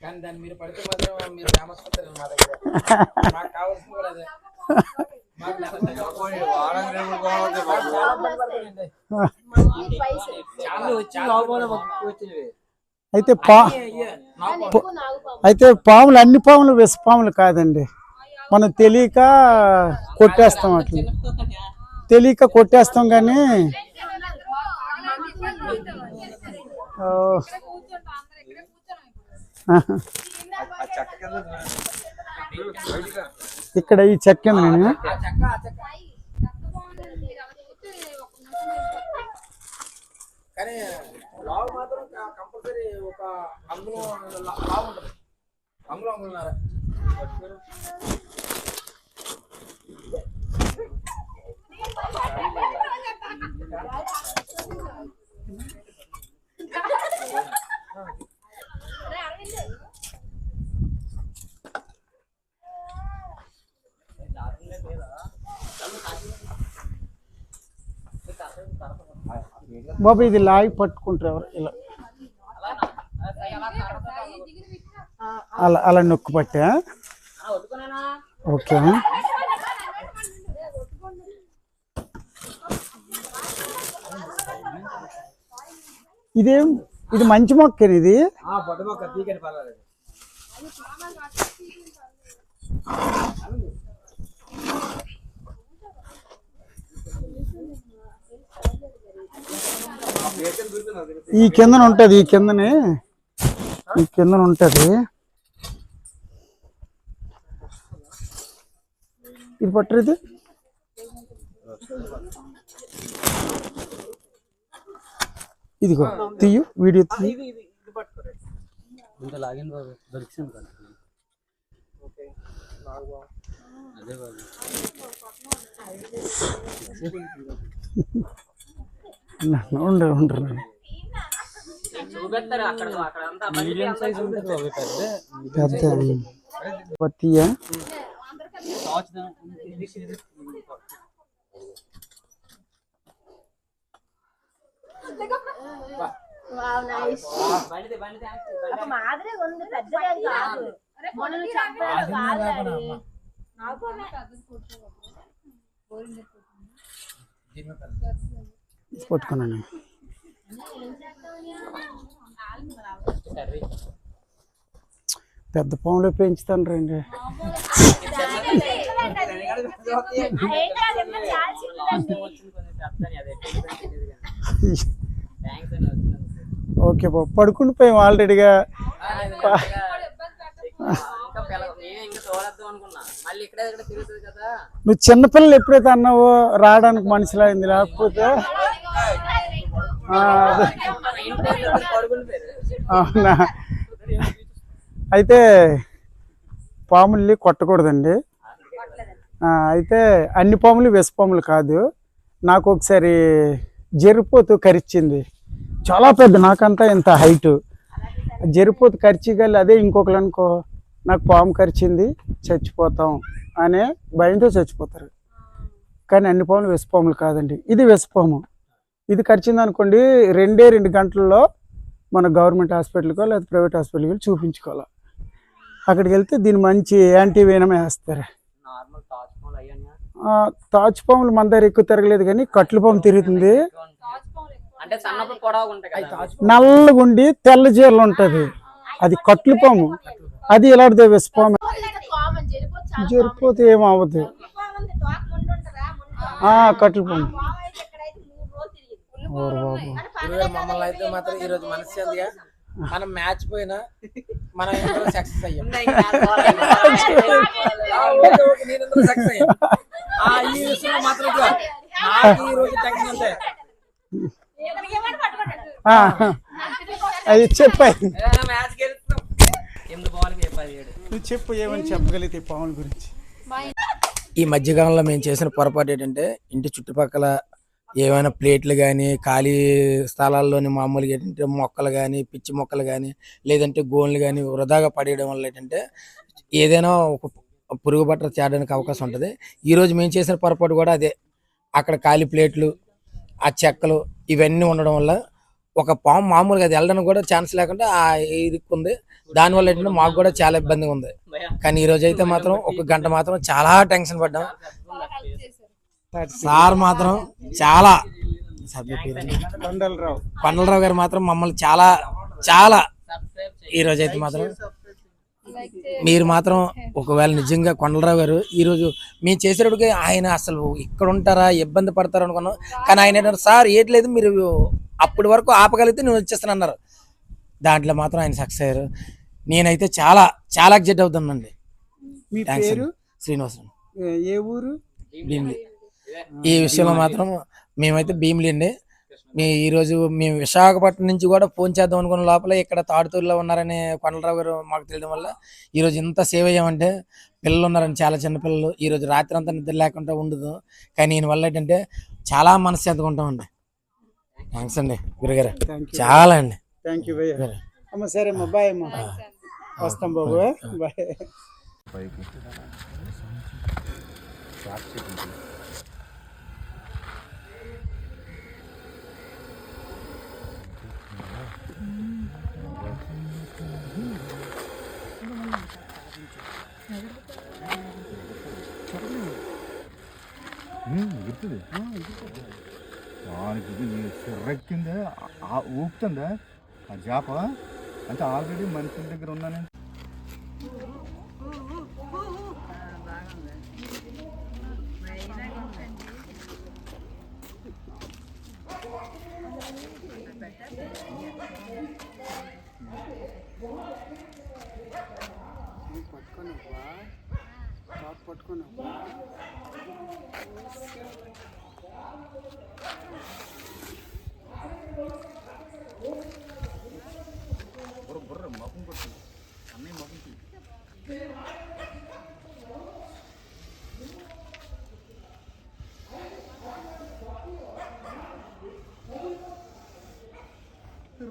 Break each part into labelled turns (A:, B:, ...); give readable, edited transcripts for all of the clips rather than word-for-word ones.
A: కానీ దాన్ని మీరు పడితే మాత్రం మీరు ఫేమస్ అవుతారు మా దగ్గర. మాకు కావాల్సింది కూడా అదే.
B: అయితే పాములు అన్ని పాములు విష పాములు కాదండి. మనం తెలియక కొట్టేస్తాం, అట్లా తెలియక కొట్టేస్తాం. కానీ ఇక్కడ ఈ చెక్క నేను
A: కానీ లావు మాత్రం కంపల్సరీ ఒక అంగుళం లావు ఉంటుంది. అంగుళంన్నర.
B: బాబు ఇది లాగి పట్టుకుంటారు ఇలా, అలా అలా నొక్కు పట్టా. ఓకే, ఇదేం ఇది మంచి మొక్క ఇది. ఈ కిందన ఉంటది, ఈ కిందనే ఉంటది. ఇది పట్టరు, ఇది ఇదిగో తీయు, వీడియో తీయు. ఉండరు పత్తియా. పట్టుకున్నాను. పెద్ద పాములు పెంచుతాను రండి. ఓకే బాబు, పడుకుని పోయాం ఆల్రెడీగా. నువ్వు చిన్నపిల్లలు ఎప్పుడైతే అన్నావో రావడానికి మనుషులా అయింది, లేకపోతే అవునా. అయితే పాముల్ని కొట్టకూడదండి. అయితే అన్ని పాములు విష పాములు కాదు. నాకు ఒకసారి జరిపోతూ కరిచింది, చాలా పెద్ద, నాకంతా ఇంత హైటు. జరిపోతూ కరిచిగలి అదే ఇంకొకరు అనుకో, నాకు పాము కరిచింది చచ్చిపోతాం అనే భయంతో చచ్చిపోతారు. కానీ అన్ని పాములు విష పాములు కాదండి. ఇది విష పాము. ఇది కరిచింది అనుకోండి, 2 గంటల్లో మన గవర్నమెంట్ హాస్పిటల్కో లేదా ప్రైవేట్ హాస్పిటల్కి వెళ్ళి చూపించుకోవాలి. అక్కడికి వెళ్తే దీన్ని మంచి యాంటీవెనమ్ వేస్తారు. తాచు పాములు మన దగ్గర ఎక్కువ తిరగలేదు, కానీ కట్లు పాము తిరుగుతుంది. నల్లగుండి తెల్ల జీరలు ఉంటది, అది కట్లు పాము. అది ఇలాంటిదే విష పాము. జరిపోతే ఏమవ్వదు, కట్లు పాము.
A: మమ్మల్ని అయితే మాత్రం ఈ రోజు మనశ్శాంతిగా మనం మ్యాచ్ పోయినా మనం సక్సెస్ అయ్యాం. సక్సెస్ అయ్యాం. ఈ విషయంలో మాత్రం ఈ రోజు టెన్షన్ అంటే
B: అది చెప్పాయి. నువ్వు చెప్పు, ఏమని చెప్పగలిగితే పాముల గురించి.
A: ఈ మధ్యకాలంలో మేము చేసిన పొరపాటు ఏంటంటే, ఇంటి చుట్టుపక్కల ఏమైనా ప్లేట్లు కానీ ఖాళీ స్థలాల్లోని మామూలుగా ఏంటంటే మొక్కలు కానీ, పిచ్చి మొక్కలు కానీ, లేదంటే గోన్లు కానీ వృధాగా పడేయడం వల్ల ఏంటంటే ఏదైనా ఒక పురుగు బట్ట చేరడానికి అవకాశం ఉంటుంది. ఈరోజు మేము చేసిన పొరపాటు కూడా అదే. అక్కడ ఖాళీ ప్లేట్లు, ఆ చెక్కలు ఇవన్నీ ఉండడం వల్ల ఒక పాము మామూలుగా అది వెళ్ళడానికి కూడా ఛాన్స్ లేకుండా ఆ ఇరుక్కుంది. దానివల్ల ఏంటంటే మాకు కూడా చాలా ఇబ్బందిగా ఉంది. కానీ ఈ రోజు అయితే మాత్రం ఒక గంట మాత్రం చాలా టెన్షన్ పడ్డాం. సార్ మాత్రం చాలా కొండలరావు గారు మాత్రం మమ్మల్ని చాలా చాలా ఈ రోజు అయితే మాత్రం మీరు మాత్రం ఒకవేళ నిజంగా కొండలరావు గారు ఈరోజు మేము చేసేటప్పటికి ఆయన అసలు ఇక్కడ ఉంటారా ఇబ్బంది పడతారు అనుకున్నాం. కానీ ఆయన ఏంటంటే సార్ ఏట్లేదు మీరు అప్పటి వరకు ఆపగలిగితే నేను వచ్చేస్తాను అన్నారు. దాంట్లో మాత్రం ఆయన సక్సెస్ అయ్యారు. నేనైతే చాలా చాలా ఎగ్జైట్ అవుతానండి.
B: మీ
A: థ్యాంక్స్
B: పేరు
A: శ్రీనివాసరావు,
B: ఏ ఊరు?
A: భీమిలి. ఈ విషయంలో మాత్రం మేమైతే భీమిలి అండి. ఈరోజు మేము విశాఖపట్నం నుంచి కూడా ఫోన్ చేద్దాం అనుకున్న లోపల ఇక్కడ తాడుతూరులో ఉన్నారని కొండలరావు గారు మాకు తెలియడం వల్ల ఈరోజు ఇంత సేవ్ అయ్యామంటే పిల్లలు ఉన్నారని చాలా చిన్న పిల్లలు ఈరోజు రాత్రి అంతా నిద్ర లేకుండా ఉండదు. కానీ దీని వల్ల ఏంటంటే చాలా మనశ్శాంతిగా ఉంటామండి. థ్యాంక్స్ అండి గురుగారు, చాలా అండి.
B: థ్యాంక్ యూ భయ్య. అమ్మ సరే అమ్మా, బాయ్ అమ్మా, వస్తాం బాబు, బాయ్.
C: గుర్తుంది దానికి సిర్రెక్కిందే ఊపుతుందా ఆ చేప అంటే ఆల్రెడీ మనుషుల దగ్గర ఉన్నాను.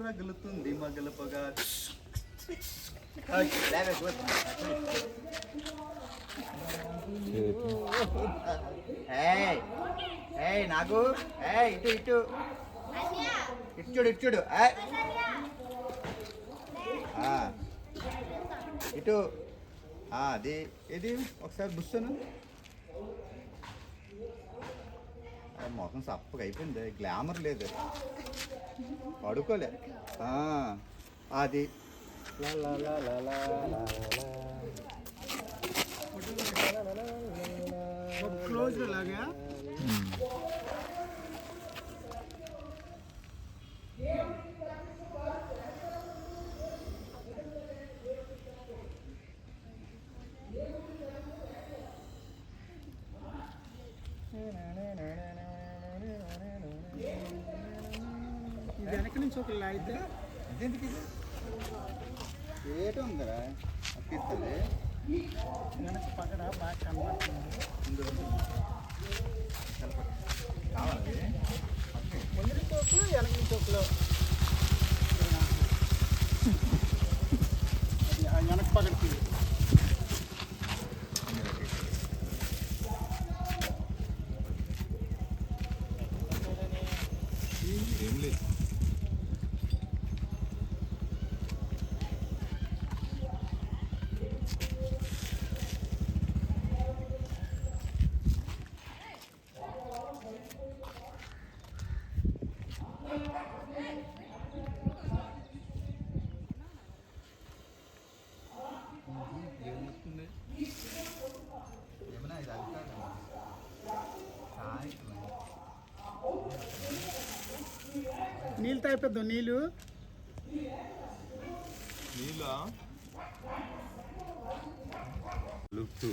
C: రగులుతుంది మగలపగా నాకు ఇటు ఇటు ఇచ్చుడు ఇచ్చుడు ఇటు అది ఇది ఒకసారి బుస్సను మొత్తం సప్పగా అయిపోయింది, గ్లామర్ లేదు, పడుకోలే. అది
B: క్లోజ్ లాగా వెనక నుంచి ఒక లాగితే
C: ఇదేంటికి ఏటో ఉందరా తీస్తుంది
B: వెనక పక్కన బాగా కనబడుతుంది.
C: కావాలి
B: ముందు చోకులు వెనక చోకులు వెనక పక్కకి
C: ఏం లేదు. ఏమన్నా ఇది అడుగుతాను
B: నీళ్ళు తాగిపోద్దాం. నీళ్ళు
C: లుక్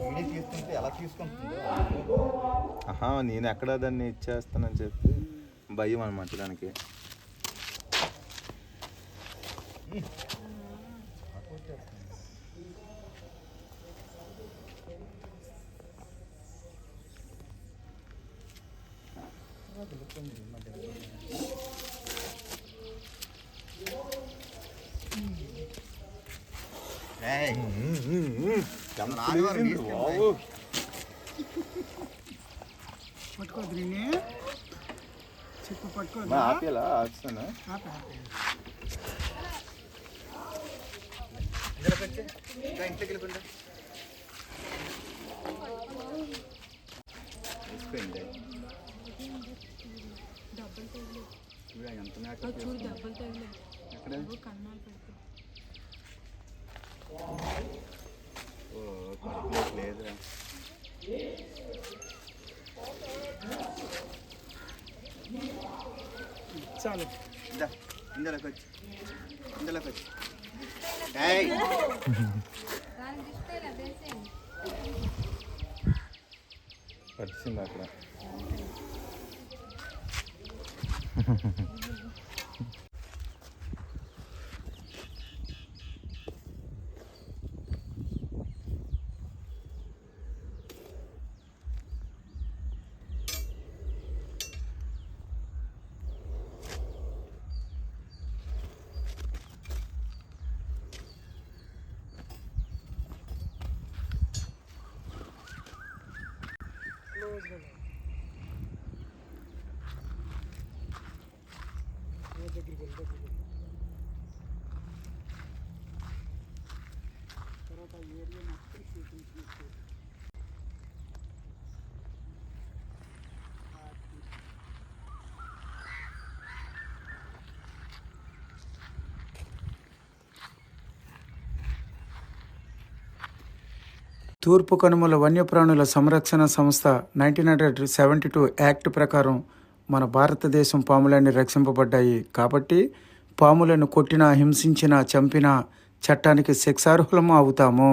C: వీడియో తీసుకుంటే ఎలా తీసుకుంటుందో.
D: నేను ఎక్కడ దాన్ని ఇచ్చేస్తానని చెప్పి భయం అనమాట దానికి.
B: పట్టుకోదు నేనే చెప్పు పట్టుకోదు
D: ఆపేలా ఆపుతానా
C: ఇంట్లోకి వెళ్ళకుండా వేసిపోయింది ఎంత మేకప్ ఎక్కడ ఓ కడుపులోకి లేదురా
B: చాలు
C: ఇందులోకి వచ్చి
D: పడిచింది అక్కడ
B: తూర్పు కనుమల వన్యప్రాణుల సంరక్షణ సంస్థ 1972 యాక్ట్ ప్రకారం మన భారతదేశం పాములన్నీ రక్షింపబడ్డాయి. కాబట్టి పాములను కొట్టినా, హింసించినా, చంపినా చట్టానికి శిక్షార్హులము అవుతాము.